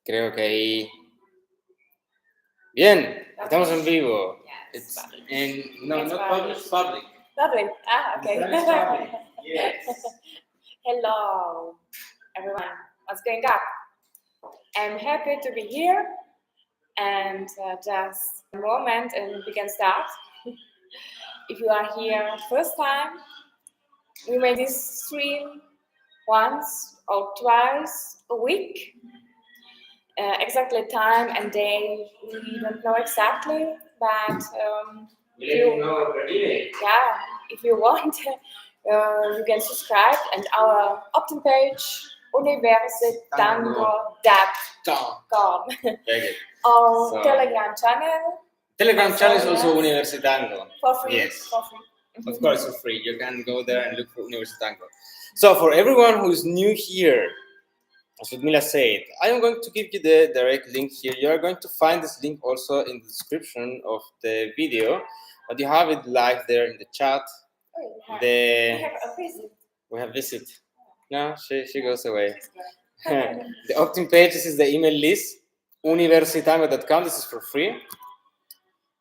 Creo que ahí... Bien, estamos en vivo. Yes, No, It's not public. public. Public. Okay. That is public. Yes. Hello, everyone. What's going on? I'm happy to be here, and just a moment, and we can start. If you are here first time, we make this stream once or twice a week. Exactly time and day we don't know exactly, but We let you know per email. yeah, if you want, you can subscribe and our opt-in page UniversiTango.com Very good. or So- Telegram channel Telegram channel is So, also yes. UniversiTango. for free. Yes. For free. Of course, for free. You can go there and look for UniversiTango. So, for everyone who is new here, as Ludmila said, I am going to give you the direct link here. You are going to find this link also in the description of the video, but you have it live there in the chat. Oh, we The have a visit. we have visit. No, she goes away. She's good. The opt-in page, this is the email list, UniversiTango.com. This is for free.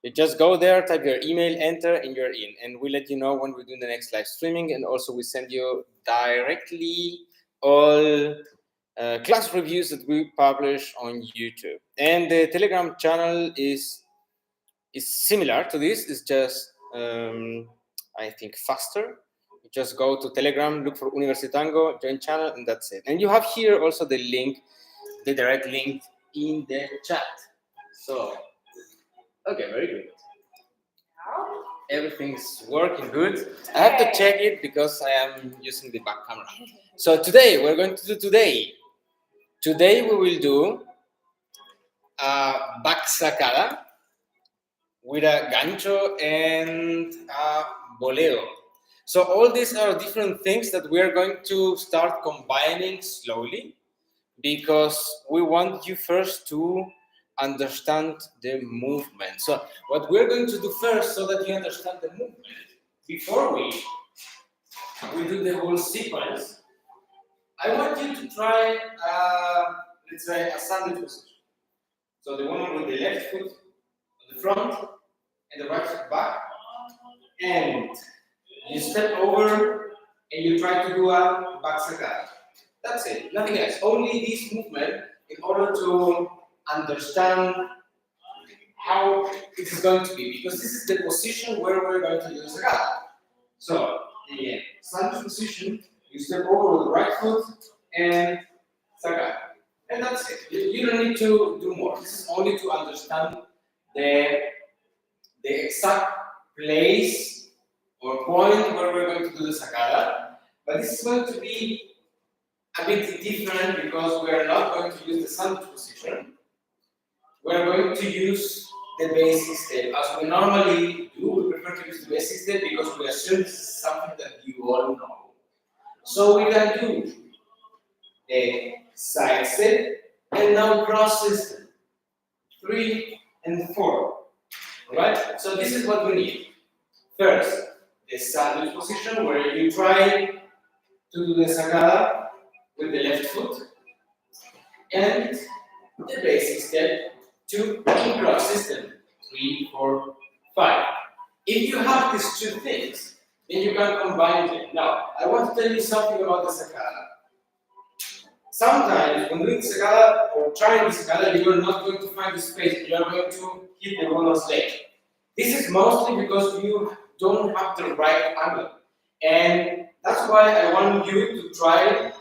You just go there, type your email, enter, and you're in. And we let you know when we do the next live streaming. And also we send you directly all class reviews that we publish on YouTube. And the Telegram channel is similar to this. It's just, I think, faster. You just go to Telegram, look for UniversiTango, join channel, and that's it. And you have here also the link, the direct link in the chat. So, okay, very good. Everything's working good. I have to check it because I am using the back camera. So today, we're going to do today. Today we will do a back Sakada with a Gancho and a Boleo. So all these are different things that we are going to start combining slowly because we want you first to understand the movement. So what we're going to do first so that you understand the movement, before we do the whole sequence, I want you to try, let's say, a sandwich position. So the one with the left foot on the front and the right foot back, and you step over and you try to do a back Sakada. That's it, nothing else. Only this movement in order to understand how it is going to be, because this is the position where we're going to do the Sakada. So, again, sandwich position, you step over with the right foot and Sakada. And that's it. You don't need to do more. This is only to understand the exact place or point where we're going to do the Sakada. But this is going to be a bit different because we are not going to use the sandwich position. We are going to use the basic step. As we normally do, we prefer to use the basic step because we assume this is something that you all know. So we can do a side step and now cross system. 3 and 4. Alright? So this is what we need. First, the sandwich position where you try to do the Sakada with the left foot, and the basic step to cross system 3, 4, 5. If you have these two things, then you can combine them. Now, I want to tell you something about the Sakada. Sometimes when doing Sakada or trying the Sakada, you are not going to find the space. You are going to hit the woman's leg. This is mostly because you don't have the right angle, and that's why I want you to try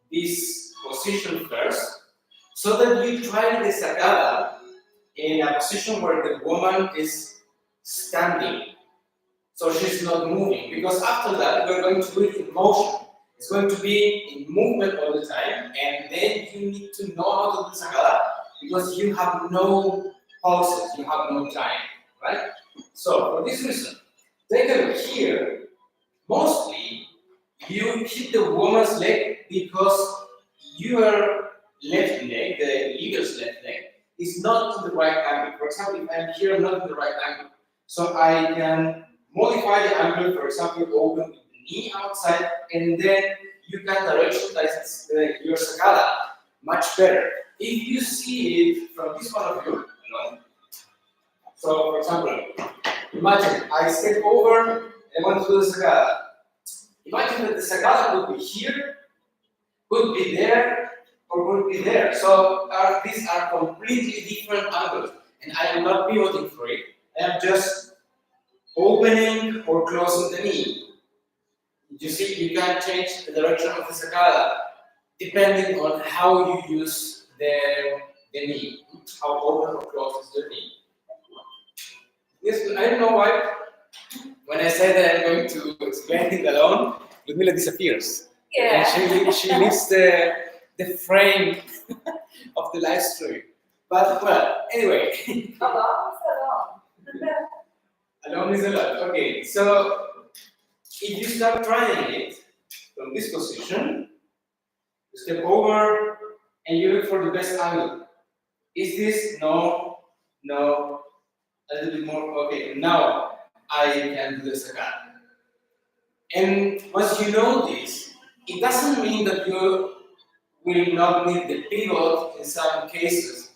this position first, so that you try the Sakada in a position where the woman is standing, so she's not moving, because after that we're going to do it in motion. It's going to be in movement all the time, and then you need to know how to do Sakada because you have no pulses, you have no time, right? So for this reason, take a look here. Mostly, you hit the woman's leg because your left leg, the leader's left leg, is not in the right angle. For example, if I'm here, I'm not in the right angle. So I can modify the angle, for example, open with the knee outside, and then you can directionalize your Sakada much better. if you see it from this point of view, you know, so for example, imagine I step over and I want to do the Sakada. Imagine that the Sakada could be here, could be there, or could be there. So these are completely different angles, and I am not pivoting for it. I am just opening or closing the knee. You see, you can change the direction of the Sakada depending on how you use the knee, how open or closed is the knee. Yes, I don't know why. When I say that I'm going to explain it alone, Ludmila disappears. Yeah. And she leaves the frame of the live stream. But well, anyway. Alone is alone. Alone is alone. Okay, so if you start trying it from this position, you step over and you look for the best angle. Is this? No, no, a little bit more. Okay, now I can do the Sakada. And once you know this, it doesn't mean that you will not need the pivot in some cases,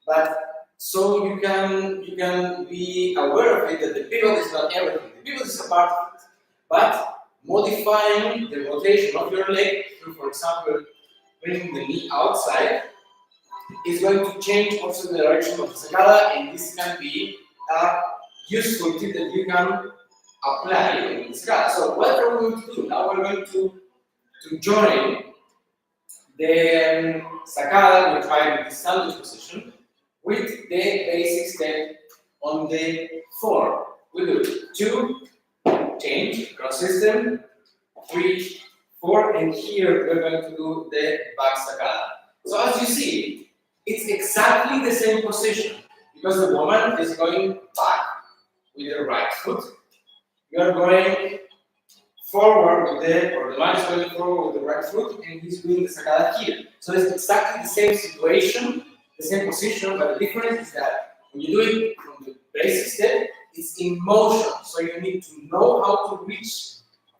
but so you can be aware of it that the pivot is not everything. The pivot is a part of it, but modifying the rotation of your leg through, for example, bringing the knee outside is going to change also the direction of the Sakada, and this can be a useful tip that you can apply in the Sakada. So what are we going to do? Now we're going to join the Sakada, we try with the sandwich position, with the basic step on the 4. We do 2, change, cross system, 3, 4, and here we're going to do the back Sakada. So as you see, it's exactly the same position because the woman is going back with the right foot. You are going forward with the man is going forward with the right foot and he's doing the Sakada here. So it's exactly the same situation, the same position, but the difference is that when you do it from the basic step, it's in motion. So you need to know how to reach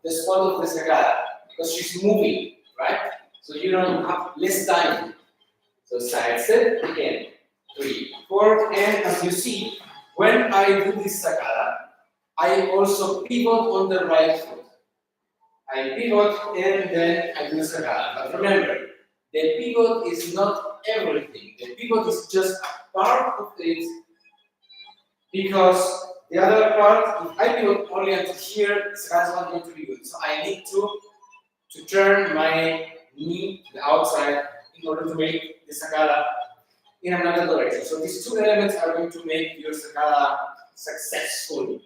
the spot of the Sakada because she's moving, right? So you don't have less time. So side step again, 3, 4, and as you see, when I do this Sakada, I also pivot on the right foot. I pivot and then I do Sakada. But remember, the pivot is not everything. The pivot is just a part of it because the other part, if I pivot only until here, Sakada is not going to be good. So I need to turn my knee to the outside in order to make the Sakada in another direction. So these two elements are going to make your Sakada successful,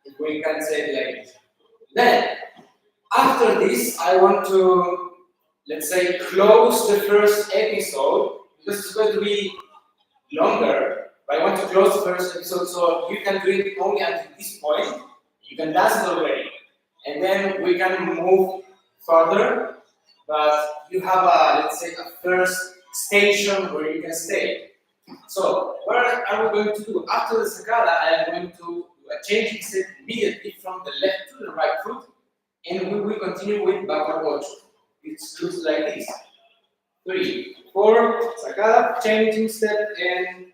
if we can say it like this. Then, after this, I want to, let's say, close the first episode because it's going to be longer. But I want to close the first episode so you can do it only until this point. You can dance it already, and then we can move further. But you have a, let's say, a first station where you can stay. So what are we going to do? After the Sakada, I am going to do a change step immediately from the left to the right foot, and we will continue with backward ocho. It looks like this. 3, 4, Sakada, changing step, and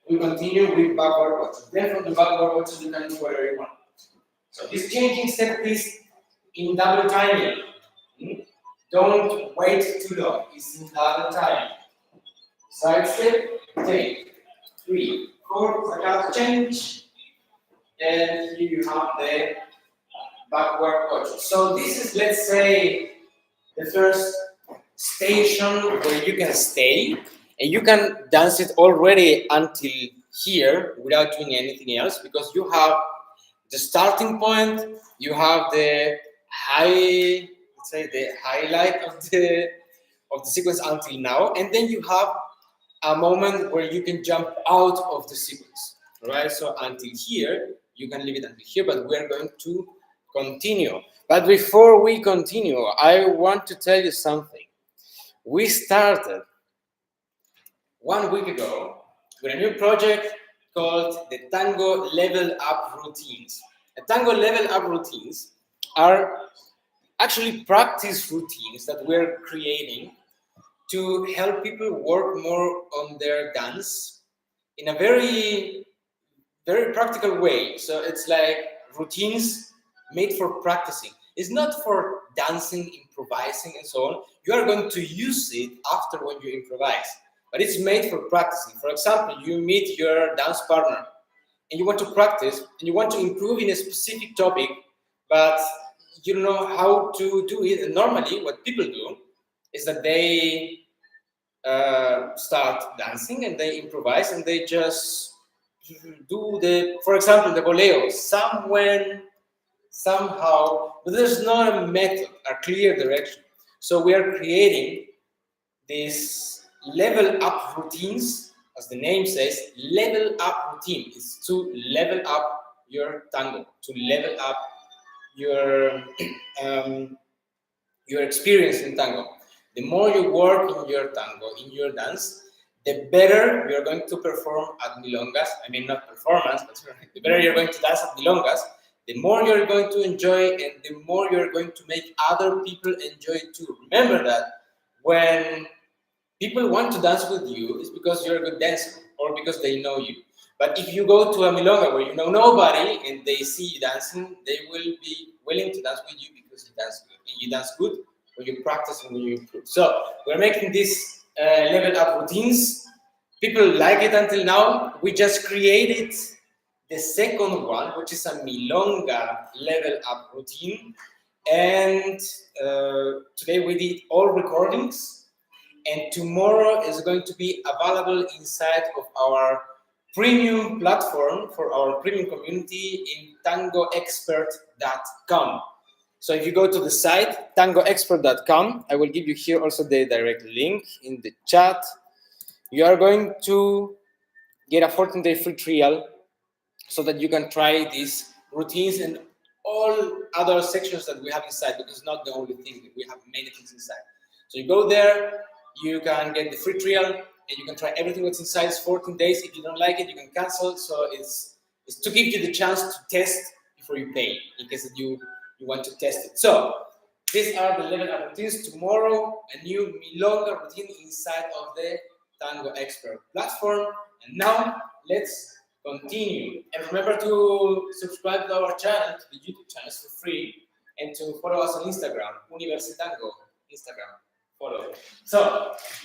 we continue with backward ocho. Then from the backward ocho, you can do whatever you want. So this changing step is in double timing. Don't wait too long. It's in double time. Side step, take 3, 4, Sakada, change, and here you have the backward ocho. So this is, let's say, the first station where you can stay, and you can dance it already until here without doing anything else because you have the starting point, you have the high, let's say, the highlight of the sequence until now, and then you have a moment where you can jump out of the sequence, right? So until here, you can leave it until here, but we're going to continue. But before we continue, I want to tell you something. We started 1 week ago with a new project called the Tango Level Up Routines. The Tango Level Up Routines are actually practice routines that we're creating to help people work more on their dance in a very, very practical way. So it's like routines made for practicing. It's not for dancing, improvising, and so on. You are going to use it after when you improvise, but it's made for practicing. For example, you meet your dance partner and you want to practice and you want to improve in a specific topic, but you don't know how to do it. And normally, what people do is that they start dancing and they improvise and they just do the, for example, the boleos somewhere, somehow, but there's not a method, a clear direction. So we are creating these level up routines, as the name says. Level up routine is to level up your tango, to level up your your experience in tango. The more you work in your tango, in your dance, the better you're going to perform at milongas. I mean, not performance, but the better you're going to dance at milongas, the more you're going to enjoy and the more you're going to make other people enjoy it too. Remember that when people want to dance with you, it's because you're a good dancer or because they know you. But if you go to a milonga where you know nobody and they see you dancing, they will be willing to dance with you because you dance good. And you dance good when you practice and when you improve. So we're making these level up routines. People like it until now. We just created the second one, which is a milonga level up routine. And today we did all recordings. And tomorrow is going to be available inside of our premium platform for our premium community in tangoexpert.com. So if you go to the site tangoexpert.com, I will give you here also the direct link in the chat. You are going to get a 14-day free trial so that you can try these routines and all other sections that we have inside, because it's not the only thing. We have many things inside. So you go there, you can get the free trial, and you can try everything that's inside. It's 14 days. If you don't like it, you can cancel. So it's to give you the chance to test before you pay, in case that you want to test it. So these are the 11 routines. Tomorrow, a new milonga routine inside of the Tango Expert platform. And now let's continue. And remember to subscribe to our channel, to the YouTube channel, for free, and to follow us on Instagram, UniversiTango, Instagram. Follow. So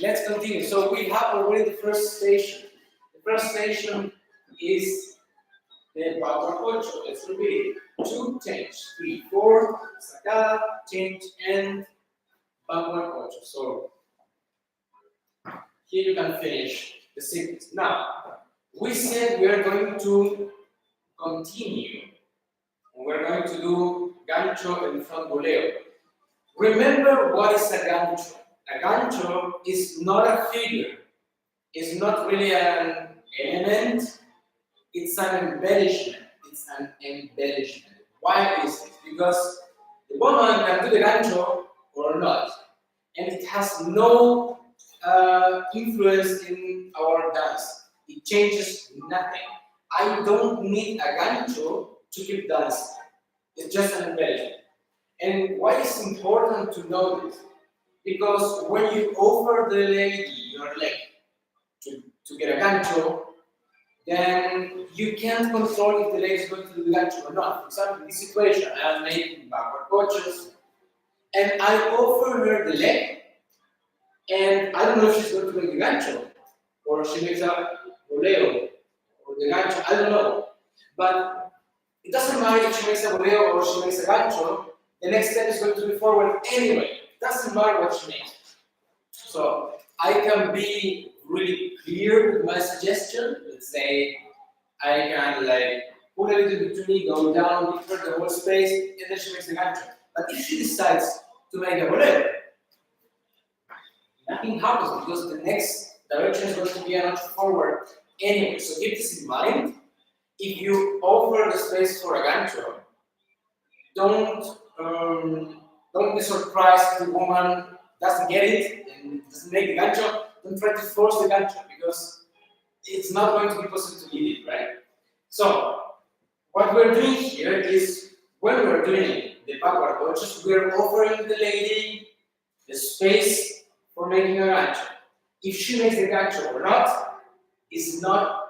let's continue. So we have already the first station. The first station is the backward ocho. Let's repeat it. 2, change, 3, 4, Sakada, change, and backward ocho. So here you can finish the sequence. Now, we said we are going to continue. We're going to do Gancho and front Boleo. Remember what is a Gancho. A gancho is not a figure, it's not really an element, it's an embellishment. It's an embellishment. Why is it? Because the woman can do the gancho or not, and it has no influence in our dance. It changes nothing. I don't need a gancho to keep dancing. It's just an embellishment. And why is it important to know this? Because when you offer the lady your leg to get a gancho, then you can't control if the leg is going to do the gancho or not. For example, in this situation, I am making backward coaches, and I offer her the leg, and I don't know if she's going to make the gancho, or she makes a boleo, or the gancho, I don't know. But it doesn't matter if she makes a boleo or she makes a gancho, the next step is going to be forward anyway. Doesn't matter what she makes. So I can be really clear with my suggestion. Let's say I can like put a little bit to me, go down, give her the whole space, and then she makes the gancho. But if she decides to make a bolero, nothing happens because the next direction is going to be a notch forward anyway. So keep this in mind. If you offer the space for a gancho, don't be surprised if the woman doesn't get it and doesn't make the gancho. Don't try to force the gancho because it's not going to be possible to lead it, right? So, what we're doing here is when we're doing the backward coaches, we're offering the lady the space for making a gancho. If she makes the gancho or not, is not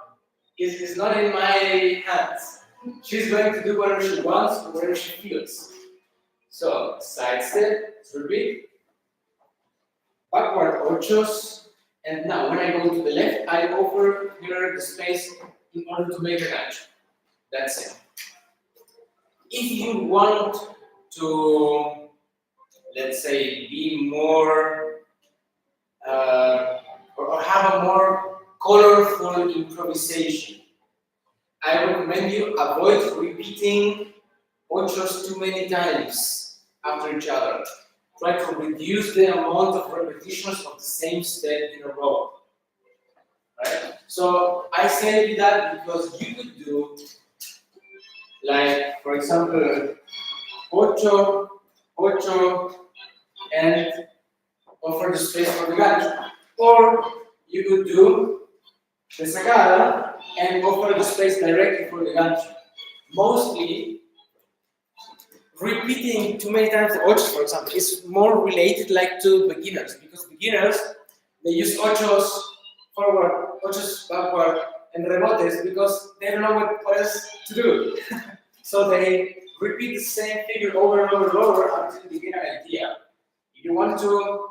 in my hands. She's going to do whatever she wants, whatever she feels. So, side step, repeat, backward ochos, and now when I go to the left, I offer her the space in order to make a gancho. That's it. If you want to, let's say, be more or have a more colorful improvisation, I recommend you avoid repeating ochos too many times after each other. Try to reduce the amount of repetitions of the same step in a row. Right? So I say that because you could do, like, for example, ocho, ocho, and offer the space for the gancho. Or you could do the sacada and offer the space directly for the gancho. Mostly, repeating too many times the ochos, for example, is more related like to beginners, because beginners, they use ochos forward, ochos backward, and rebotes because they don't know what else to do. So they repeat the same figure over and over and over until they get an idea. If you want to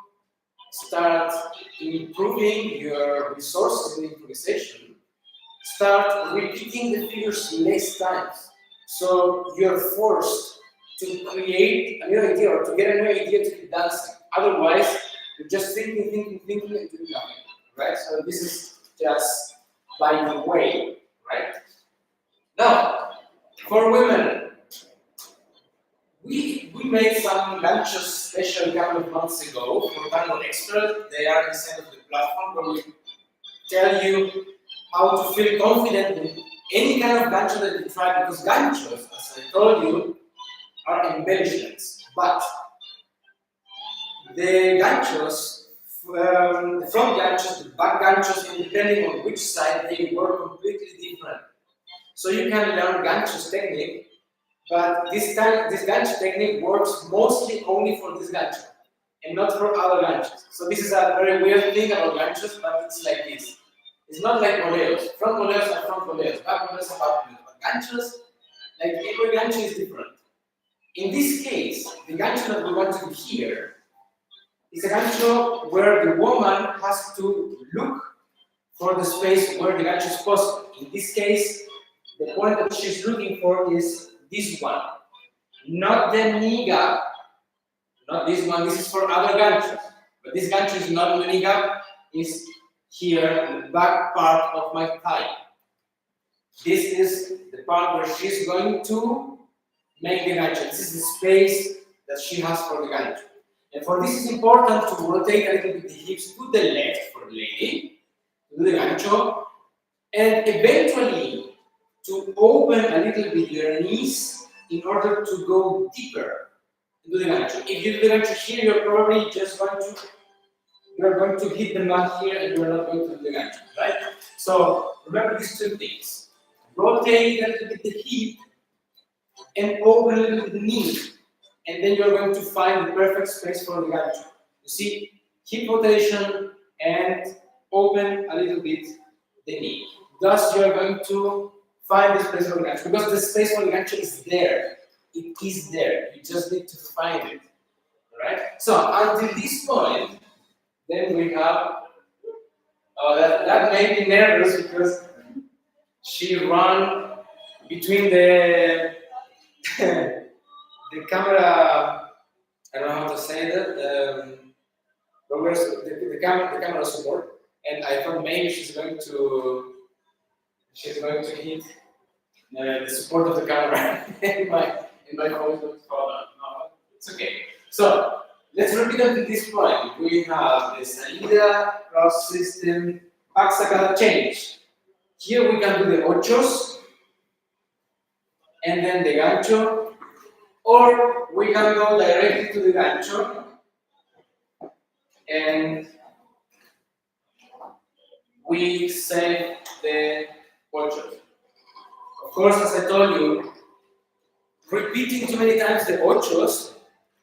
start improving your resources in improvisation, start repeating the figures less times. So you're forced to create a new idea or to get a new idea to keep dancing. Otherwise, you're just thinking, and doing nothing. Right? So this is just by the way, right? Now, for women, we made some Ganchos special a couple of months ago for TANGO EXPERT. They are inside of the platform where we tell you how to feel confident in any kind of gancho that you try, because ganchos, as I told you, are embellishments. But the ganchos, the front ganchos, the back ganchos, and depending on which side, they work completely different. So you can learn ganchos technique, but this gancho technique works mostly only for this gancho and not for other ganchos. So this is a very weird thing about ganchos, but it's like this. It's not like boleos. Front boleos are front boleos, back boleos are back boleos. But ganchos, like every gancho is different. In this case, the gancho that we want to do here is a gancho where the woman has to look for the space where the gancho is possible. In this case, the point that she's looking for is this one, not the knee gap, not this one. This is for other ganchos, but this gancho is not in the knee gap, is here in the back part of my thigh. This is the part where she's going to make the gancho. This is the space that she has for the gancho. And for this, it's important to rotate a little bit the hips to the left for the lady, to do the gancho, and eventually to open a little bit your knees in order to go deeper into the gancho. If you do the gancho here, you're probably just going to hit the mat here and you're not going to do the gancho, right? So remember these two things. Rotate a little bit the hip and open a little bit the knee. And then you're going to find the perfect space for the gancho. You see, hip rotation and open a little bit the knee. Thus, you're going to find the space for the gancho, because the space for the gancho is there. It is there. You just need to find it. Alright? So, until this point, then we have. That made me nervous because she ran between the the camera. I don't know how to say that. The camera support, and I thought maybe she's going to hit the support of the camera in my phone. No, it's okay. So let's repeat until this point. We have the salida, cross system, back sacada change. Here we can do the ochos and then the gancho, or we can go directly to the gancho and we save the ochos. Of course, as I told you, repeating too many times the ochos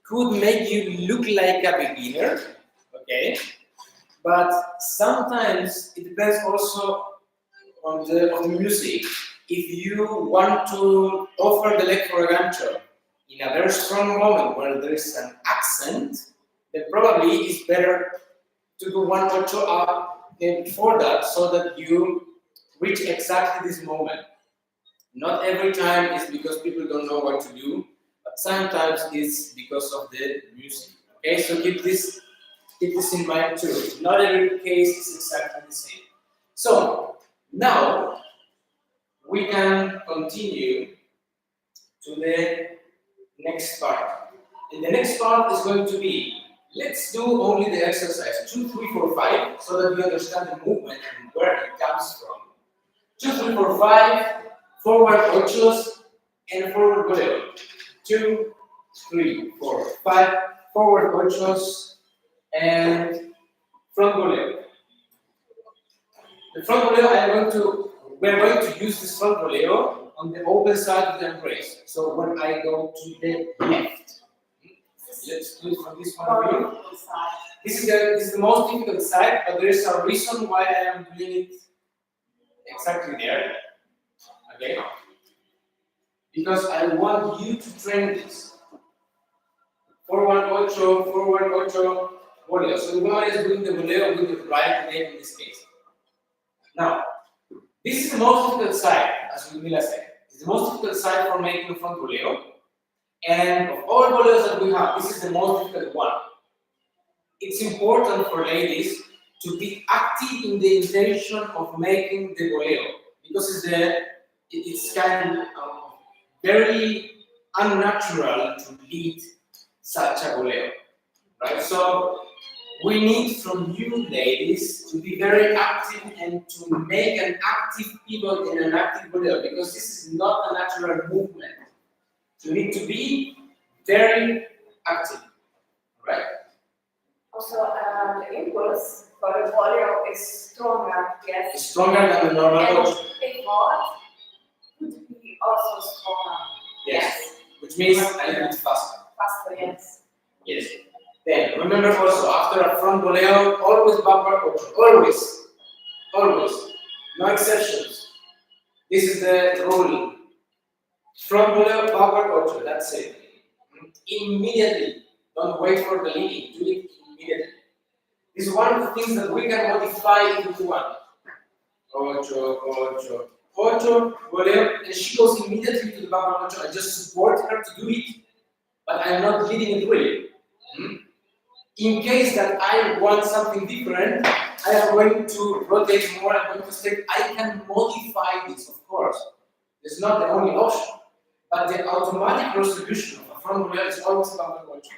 could make you look like a beginner, okay? But sometimes it depends also on the music. If you want to offer the leg for a gancho in a very strong moment where there is an accent, then probably it's better to do one or two up before that so that you reach exactly this moment. Not every time is because people don't know what to do, but sometimes it's because of the music. Okay, so keep this in mind too. Not every case is exactly the same. So now we can continue to the next part. And the next part is going to be, let's do only the exercise 2, 3, 4, 5, so that we understand the movement and where it comes from. 2, 3, 4, 5, forward ochos and forward boleo. 2, 3, 4, 5, forward ochos and front boleo. The front boleo, we're going to use this front boleo on the open side of the embrace. So when I go to the left, let's do it from this point of view. This is the most difficult side, but there is a reason why I am doing it exactly there. Okay? Because I want you to train this. Forward ocho, boleo. So the woman is doing the boleo with the right leg in this case. Now, this is the most difficult side, as Ludmila said. It's the most difficult side for making front boleo. And of all boleos that we have, this is the most difficult one. It's important for ladies to be active in the intention of making the boleo, because it's kind of very unnatural to lead such a boleo, right? So we need from you ladies to be very active and to make an active pivot in an active boleo, because this is not a natural movement. You need to be very active, right? Also, the impulse for the boleo is stronger, yes. It's stronger than the normal and ocho. the pivot would be also stronger. Yes. Which means a little bit faster. Faster, yes. Yes. Then remember also, after a front boleo, always backward ocho. Always. Always. No exceptions. This is the rule. Front boleo, backward ocho. That's it. Immediately. Don't wait for the leading. Do it immediately. This is one of the things that we can modify into one. Ocho, ocho, ocho, boleo, and she goes immediately to the backward ocho. I just support her to do it, but I'm not leading it really. In case that I want something different, I am going to rotate more. I'm going to say I can modify this, of course. It's not the only option, but the automatic resolution of a front boleo is always backward ocho.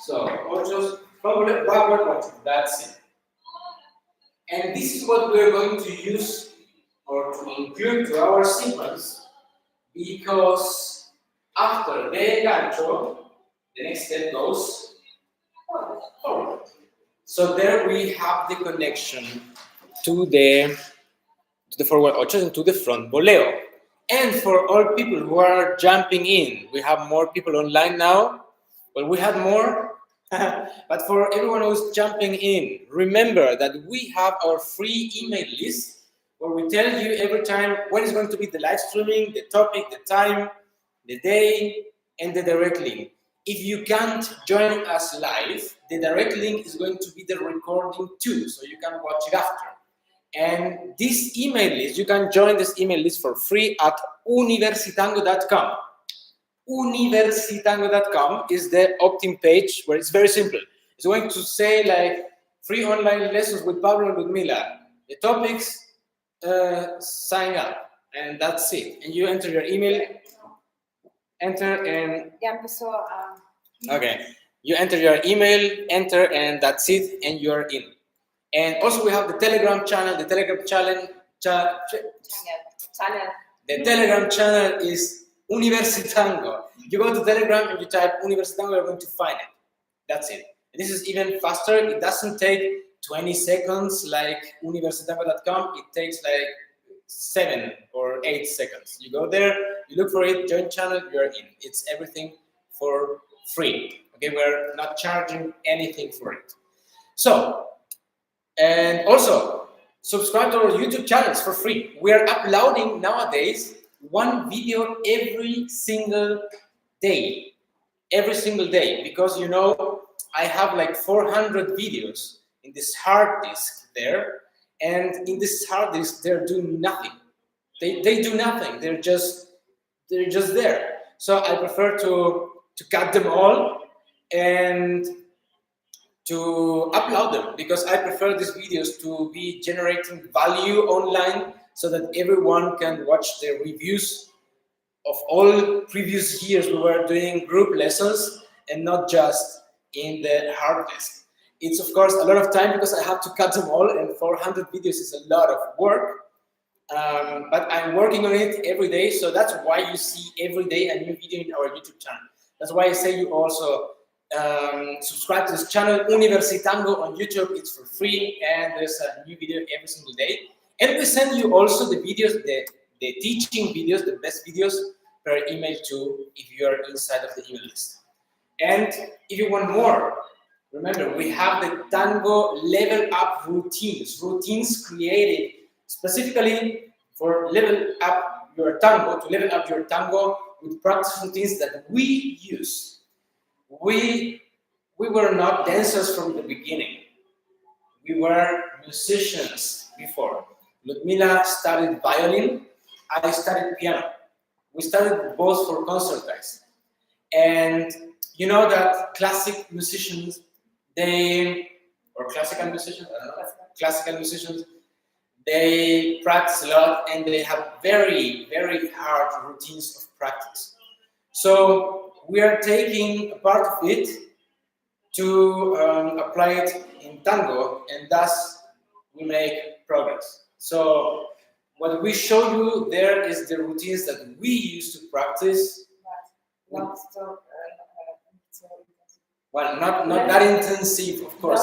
So, ochos, front boleo, backward ocho. That's it. And this is what we're going to use or to include to our sequence, because after the gancho, the next step goes forward. So there we have the connection to the forward ochos and to the front boleo. And for all people who are jumping in, we have more people online now. Well, we had more. But for everyone who's jumping in, remember that we have our free email list where we tell you every time when is going to be the live streaming, the topic, the time, the day, and the direct link. If you can't join us live, the direct link is going to be the recording too, so you can watch it after. And this email list, you can join this email list for free at UniversiTango.com. UniversiTango.com is the opt-in page where it's very simple. It's going to say like free online lessons with Pablo and Ludmila. The topics, sign up, and that's it. And you enter your email, enter and... Ya empezó a... Okay. You enter your email, enter, and that's it, and you're in. And also we have the Telegram channel. The Telegram channel, the Telegram channel is UniversiTango. You go to Telegram and you type UniversiTango, you're going to find it. That's it. And this is even faster. It doesn't take 20 seconds like UniversiTango.com. It takes like 7 or 8 seconds. You go there, you look for it, join channel, you're in. It's everything for free. Okay, we're not charging anything for it. So, and also subscribe to our YouTube channels for free. We are uploading nowadays one video every single day. Every single day, because you know I have like 400 videos in this hard disk there, and in this hard disk they're doing nothing. They do nothing. They're just there. So I prefer to cut them all and to upload them, because I prefer these videos to be generating value online so that everyone can watch the reviews of all previous years. We were doing group lessons and not just in the hard disk. It's of course a lot of time because I have to cut them all, and 400 videos is a lot of work. But I'm working on it every day, so that's why you see every day a new video in our YouTube channel. That's why I say you also subscribe to this channel, UniversiTango on YouTube. It's for free, and there's a new video every single day. And we send you also the videos, the teaching videos, the best videos per email too, if you are inside of the email list. And if you want more, remember we have the Tango level up routines created specifically for level up your tango, to level up your tango with practice routines that we use. We were not dancers from the beginning. We were musicians before. Ludmila studied violin, I studied piano. We studied both for concertists. And you know that classic musicians, or classical musicians, I don't know, classical musicians, they practice a lot and they have very, very hard routines of practice. So we are taking a part of it to apply it in tango, and thus we make progress. So what we show you there is the routines that we used to practice. Not so, Well, not that intensive, of course.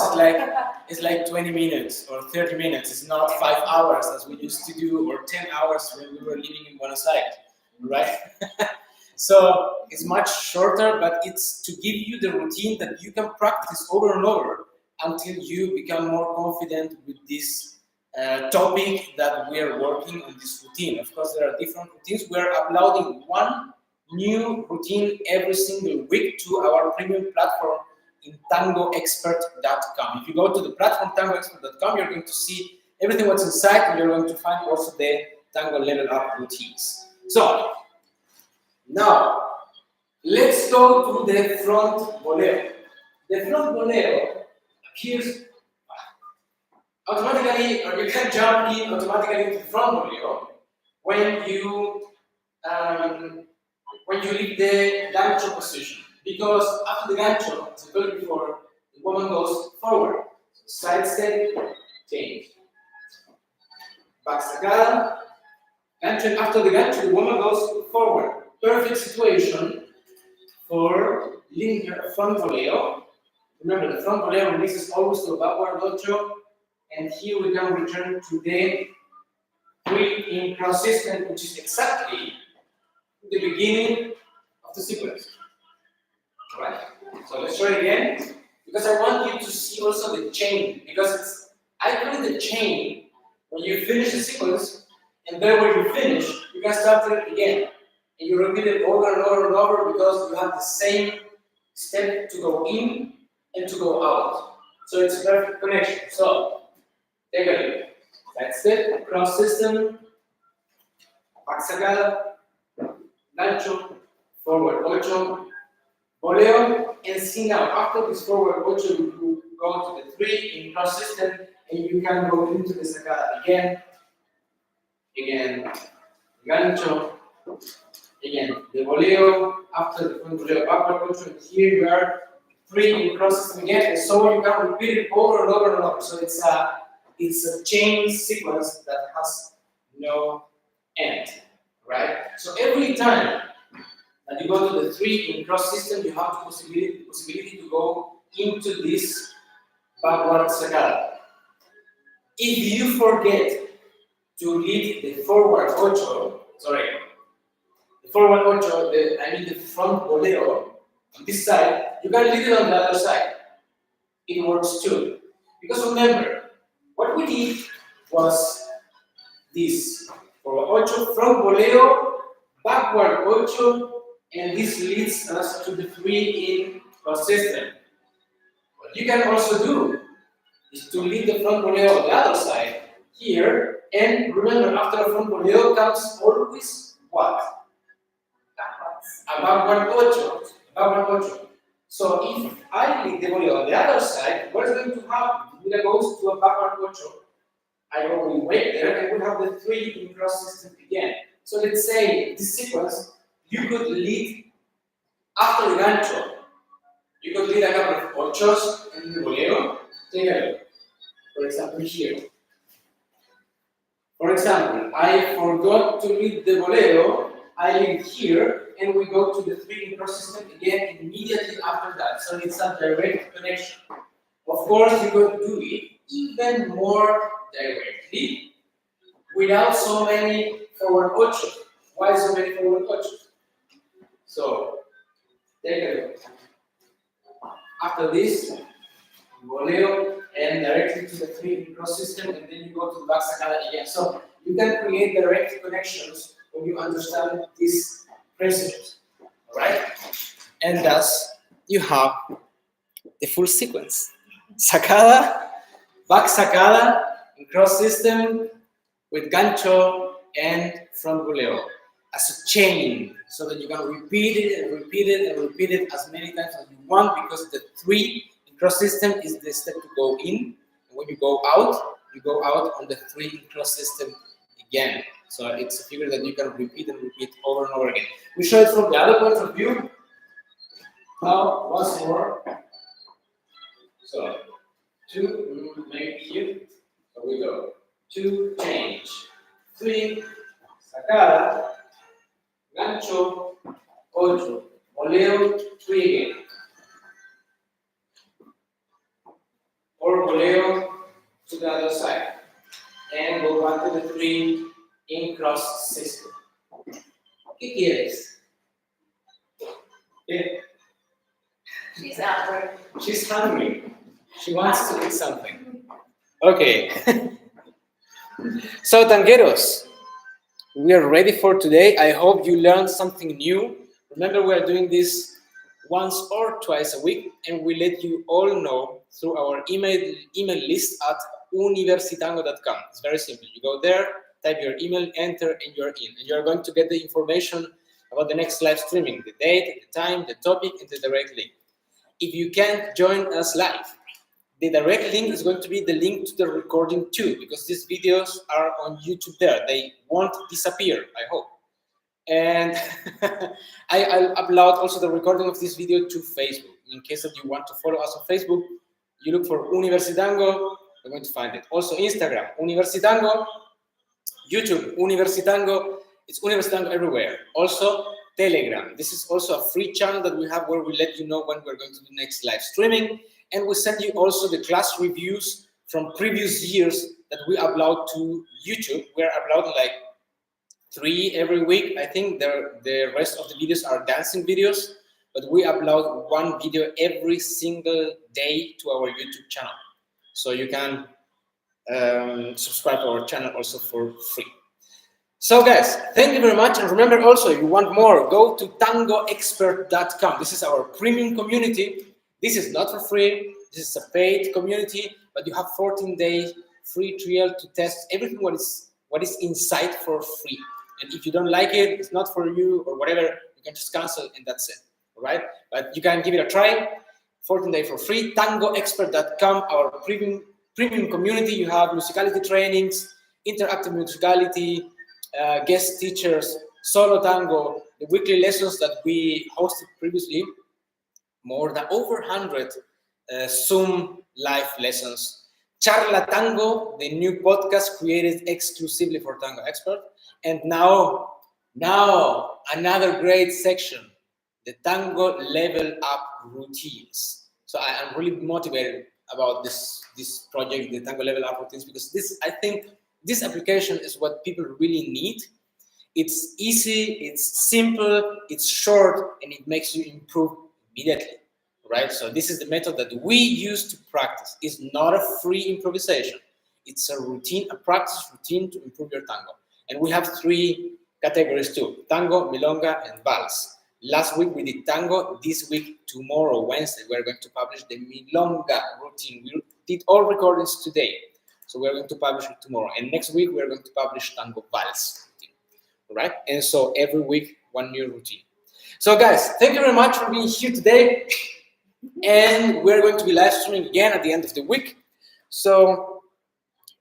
It's like 20 minutes or 30 minutes. It's not 5 hours as we used to do, or 10 hours when we were living in Buenos Aires, right? So it's much shorter, but it's to give you the routine that you can practice over and over until you become more confident with this topic that we are working on, this routine. Of course, there are different routines. We are uploading one new routine every single week to our premium platform in tangoexpert.com. If you go to the platform tangoexpert.com, you're going to see everything what's inside, and you're going to find also the tango level up routines. So now let's go to the front boleo. The front boleo appears automatically, or you can jump in automatically into the front boleo when you leave the gancho position, because after the gancho, as I told you before, the woman goes forward. So side step, change. Back sacada, gancho. After the gancho, the woman goes forward. Perfect situation for leading her front boleo. Remember, the front boleo releases always to a backward ocho, and here we can return to the 3 in consistent, which is exactly the beginning of the sequence. Alright? So let's try it again, because I want you to see also the chain, because I call it the chain. When you finish the sequence, and then when you finish, you can start it again. And you repeat it over and over and over, because you have the same step to go in and to go out. So it's a perfect connection. So take a look. That's it. Cross system, back sacada, gancho, forward ocho, boleo, and see now. After this forward ocho, you go to the 3 in cross system, and you can go into the sacada again, gancho, again, the boleo, after the front boleo, backward ocho, and here you are 3 in cross system again, and so you can repeat it over and over and over. So it's a chain sequence that has no end, right? So every time that you go to the 3 in cross system, you have the possibility to go into this backward sacada. If you forget to lead the forward ocho, the front boleo on this side, you can lead it on the other side. It works too. Because remember, what we did was this. For ocho, front boleo, backward ocho, and this leads us to the 3 in cross system. What you can also do is to lead the front boleo on the other side here, and remember, after the front boleo comes always what? A backward ocho. Backward ocho. So if I lead the boleo on the other side, what is going to happen? When it goes to a backward ocho, I will wait there and we'll have the 3 in cross system again. So let's say this sequence, you could lead after the gancho. You could lead a couple of ochos in the boleo. Take a look. For example, here. For example, I forgot to lead the boleo. I lead here, and we go to the 3 in cross system again immediately after that. So it's a direct connection. Of course, you could do it even more directly without so many forward ochos. Why so many forward ochos? So, take a look. After this, boleo and directly to the 3 in cross system, and then you go to the back Sakada again. So, you can create direct connections when you understand these principles. Alright? And thus, you have the full sequence. Sakada, back Sakada, in cross system with gancho and front boleo as a chain, so that you can repeat it and repeat it and repeat it as many times as you want, because the 3 in cross system is the step to go in, and when you go out on the 3 in cross system again. So it's a figure that you can repeat and repeat over and over again. We show it from the other point of view. Now, once more. So, 2, maybe here. So we go 2, change, 3, Sakada, Gancho, ocho, boleo, 3 again. Or boleo to the other side. And go back to the 3 in cross system. ¿Qué quieres? ¿Qué? She's hungry. She's hungry. She wants to eat something. Okay. So, tangueros, we are ready for today. I hope you learned something new. Remember, we are doing this once or twice a week, and we let you all know through our email list at UniversiTango.com. It's very simple. You go there, type your email, enter, and you're in. And you're going to get the information about the next live streaming, the date, the time, the topic, and the direct link. If you can't join us live, the direct link is going to be the link to the recording too, because these videos are on YouTube there. They won't disappear, I hope. And I'll upload also the recording of this video to Facebook. In case that you want to follow us on Facebook, you look for UniversiTango, you're going to find it. Also Instagram, UniversiTango, YouTube, UniversiTango, it's UniversiTango everywhere. Also Telegram. This is also a free channel that we have where we let you know when we're going to do next live streaming. And we send you also the class reviews from previous years that we upload to YouTube. We're uploading like 3 every week. I think the rest of the videos are dancing videos, but we upload 1 video every single day to our YouTube channel. So you can subscribe to our channel also for free. So guys, thank you very much. And remember also, if you want more, go to tangoexpert.com. This is our premium community. This is not for free. This is a paid community, but you have 14 days free trial to test everything what is inside for free. And if you don't like it, it's not for you or whatever, you can just cancel and that's it. All right? But you can give it a try. 14 days for free. TangoExpert.com, our premium community. You have musicality trainings, interactive musicality, guest teachers, solo tango, the weekly lessons that we hosted previously, more than over 100 Zoom live lessons. Charla Tango, the new podcast created exclusively for Tango Expert. And now another great section, the Tango Level Up routines. So I am really motivated about this project, the Tango Level Up routines, because I think this application is what people really need. It's easy, it's simple, it's short, and it makes you improve immediately. right? So this is the method that we use to practice. It's not a free improvisation. It's a routine, a practice routine to improve your tango. And we have 3 categories too: tango, milonga, and vals. Last week we did tango. This week, tomorrow, Wednesday, we're going to publish the milonga routine. We did all recordings today, so we're going to publish it tomorrow. And next week we're going to publish tango vals routine. All right? And so every week, one new routine. So guys, thank you very much for being here today. And we're going to be live streaming again at the end of the week. So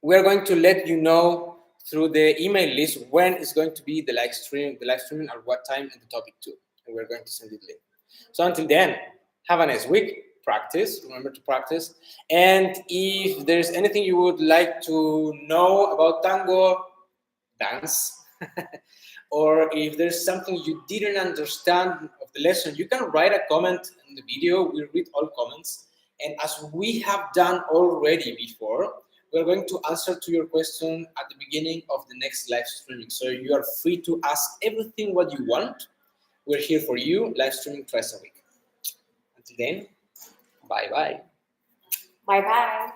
we're going to let you know through the email list when it's going to be the live streaming at what time and the topic too. And we're going to send you the link. So until then, have a nice week. Practice. Remember to practice. And if there's anything you would like to know about tango dance, or if there's something you didn't understand of the lesson, you can write a comment in the video. We read all comments. And as we have done already before, we're going to answer to your question at the beginning of the next live streaming. So you are free to ask everything what you want. We're here for you, live streaming twice a week. Until then, bye-bye. Bye-bye.